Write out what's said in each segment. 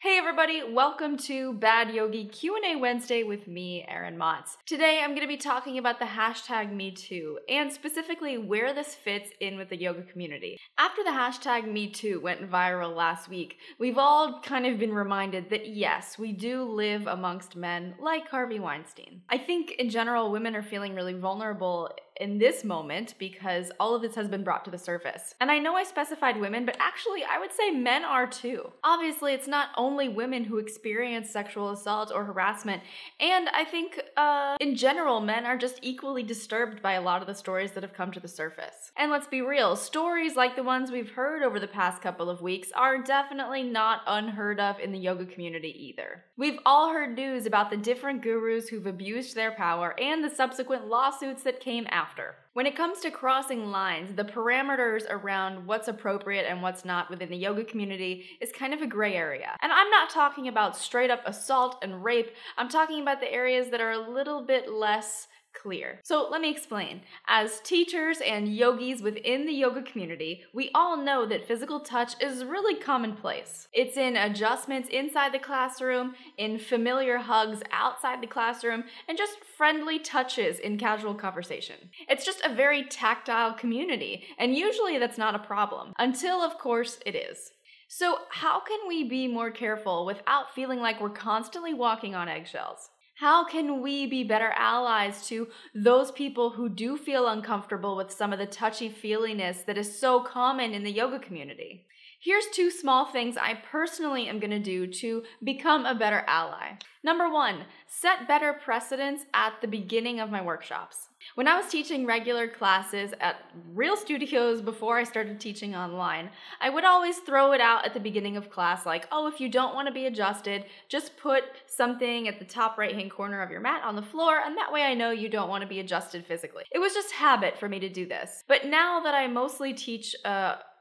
Hey everybody, welcome to Bad Yogi Q&A Wednesday with me, Erin Motz. Today I'm going to be talking about the hashtag #MeToo and specifically where this fits in with the yoga community. After the hashtag #MeToo went viral last week, we've all kind of been reminded that yes, we do live amongst men like Harvey Weinstein. I think in general women are feeling really vulnerable in this moment because all of this has been brought to the surface. And I know I specified women, but actually I would say men are too. Obviously, it's not only women who experience sexual assault or harassment, and I think in general, men are just equally disturbed by a lot of the stories that have come to the surface. And let's be real, stories like the ones we've heard over the past couple of weeks are definitely not unheard of in the yoga community either. We've all heard news about the different gurus who've abused their power and the subsequent lawsuits that came after. When it comes to crossing lines, the parameters around what's appropriate and what's not within the yoga community is kind of a gray area. And I'm not talking about straight up assault and rape, I'm talking about the areas that are a little bit less clear. So let me explain. As teachers and yogis within the yoga community, we all know that physical touch is really commonplace. It's in adjustments inside the classroom, in familiar hugs outside the classroom, and just friendly touches in casual conversation. It's just a very tactile community, and usually that's not a problem, until of course it is. So how can we be more careful without feeling like we're constantly walking on eggshells? How can we be better allies to those people who do feel uncomfortable with some of the touchy-feeliness that is so common in the yoga community? Here's 2 small things I personally am going to do to become a better ally. Number 1, set better precedents at the beginning of my workshops. When I was teaching regular classes at real studios before I started teaching online, I would always throw it out at the beginning of class like, oh, if you don't want to be adjusted, just put something at the top right-hand corner of your mat on the floor, and that way I know you don't want to be adjusted physically. It was just habit for me to do this. But now that I mostly teach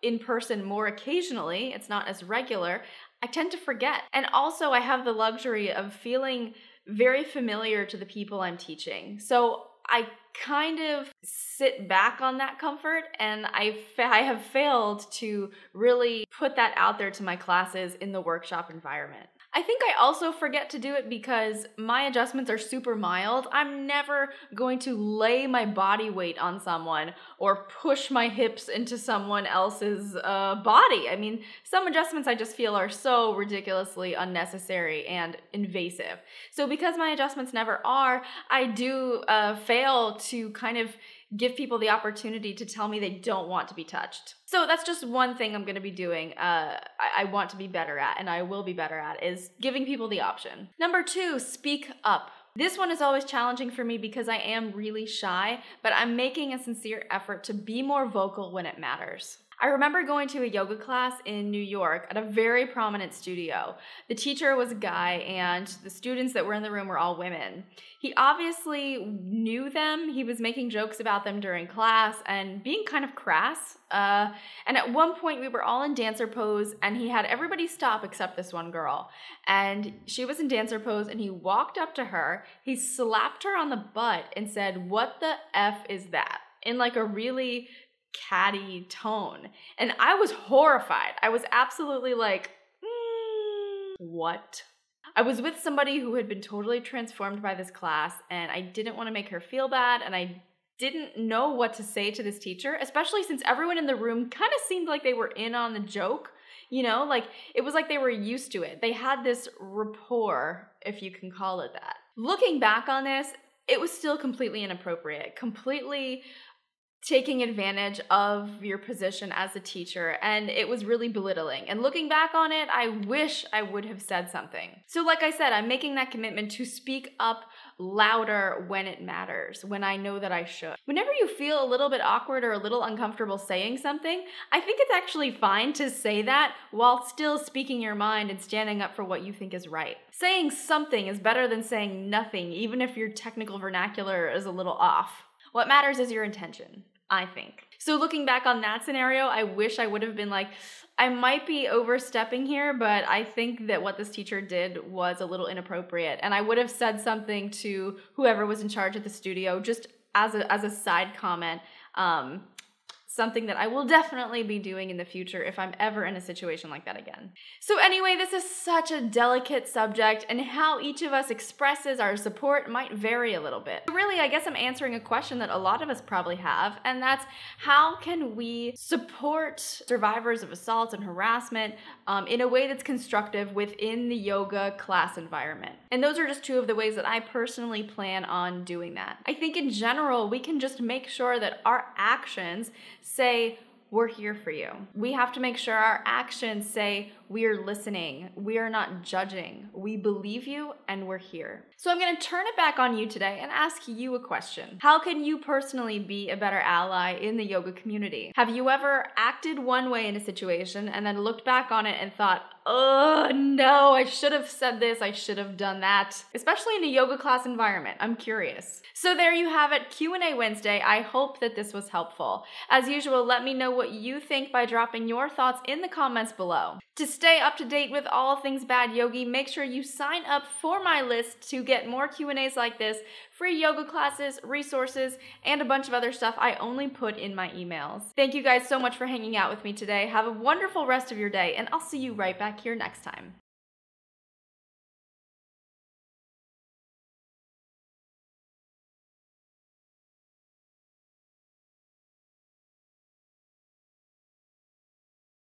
in person more occasionally, it's not as regular, I tend to forget. And also I have the luxury of feeling very familiar to the people I'm teaching. So I kind of sit back on that comfort, and I have failed to really put that out there to my classes in the workshop environment. I think I also forget to do it because my adjustments are super mild. I'm never going to lay my body weight on someone or push my hips into someone else's body. I mean, some adjustments I just feel are so ridiculously unnecessary and invasive. So because my adjustments never are, I do fail to kind of give people the opportunity to tell me they don't want to be touched. So that's just one thing I'm going to be doing, I want to be better at, and I will be better at, is giving people the option. Number 2, speak up. This one is always challenging for me because I am really shy, but I'm making a sincere effort to be more vocal when it matters. I remember going to a yoga class in New York at a very prominent studio. The teacher was a guy and the students that were in the room were all women. He obviously knew them, he was making jokes about them during class and being kind of crass. And at one point we were all in dancer pose and he had everybody stop except this one girl. And she was in dancer pose and he walked up to her, he slapped her on the butt and said, "What the F is that?" in like a really catty tone. And I was horrified. I was absolutely like, what? I was with somebody who had been totally transformed by this class, and I didn't want to make her feel bad, and I didn't know what to say to this teacher, especially since everyone in the room kind of seemed like they were in on the joke. You know, like it was like they were used to it. They had this rapport, if you can call it that. Looking back on this, it was still completely inappropriate, completely taking advantage of your position as a teacher, and it was really belittling. And looking back on it, I wish I would have said something. So like I said, I'm making that commitment to speak up louder when it matters, when I know that I should. Whenever you feel a little bit awkward or a little uncomfortable saying something, I think it's actually fine to say that while still speaking your mind and standing up for what you think is right. Saying something is better than saying nothing, even if your technical vernacular is a little off. What matters is your intention, I think. So looking back on that scenario, I wish I would have been like, I might be overstepping here, but I think that what this teacher did was a little inappropriate. And I would have said something to whoever was in charge of the studio, just as a side comment, something that I will definitely be doing in the future if I'm ever in a situation like that again. So anyway, this is such a delicate subject, and how each of us expresses our support might vary a little bit. Really, I guess I'm answering a question that a lot of us probably have, and that's how can we support survivors of assault and harassment in a way that's constructive within the yoga class environment. And those are just two of the ways that I personally plan on doing that. I think in general, we can just make sure that our actions say, we're here for you. We have to make sure our actions say, we are listening, we are not judging, we believe you, and we're here. So I'm gonna turn it back on you today and ask you a question. How can you personally be a better ally in the yoga community? Have you ever acted one way in a situation and then looked back on it and thought, oh no, I should have said this, I should have done that, especially in a yoga class environment? I'm curious. So there you have it, Q&A Wednesday. I hope that this was helpful. As usual, let me know what you think by dropping your thoughts in the comments below. To stay up to date with all things Bad Yogi, make sure you sign up for my list to get more Q&As like this, free yoga classes, resources, and a bunch of other stuff I only put in my emails. Thank you guys so much for hanging out with me today. Have a wonderful rest of your day, and I'll see you right back here next time.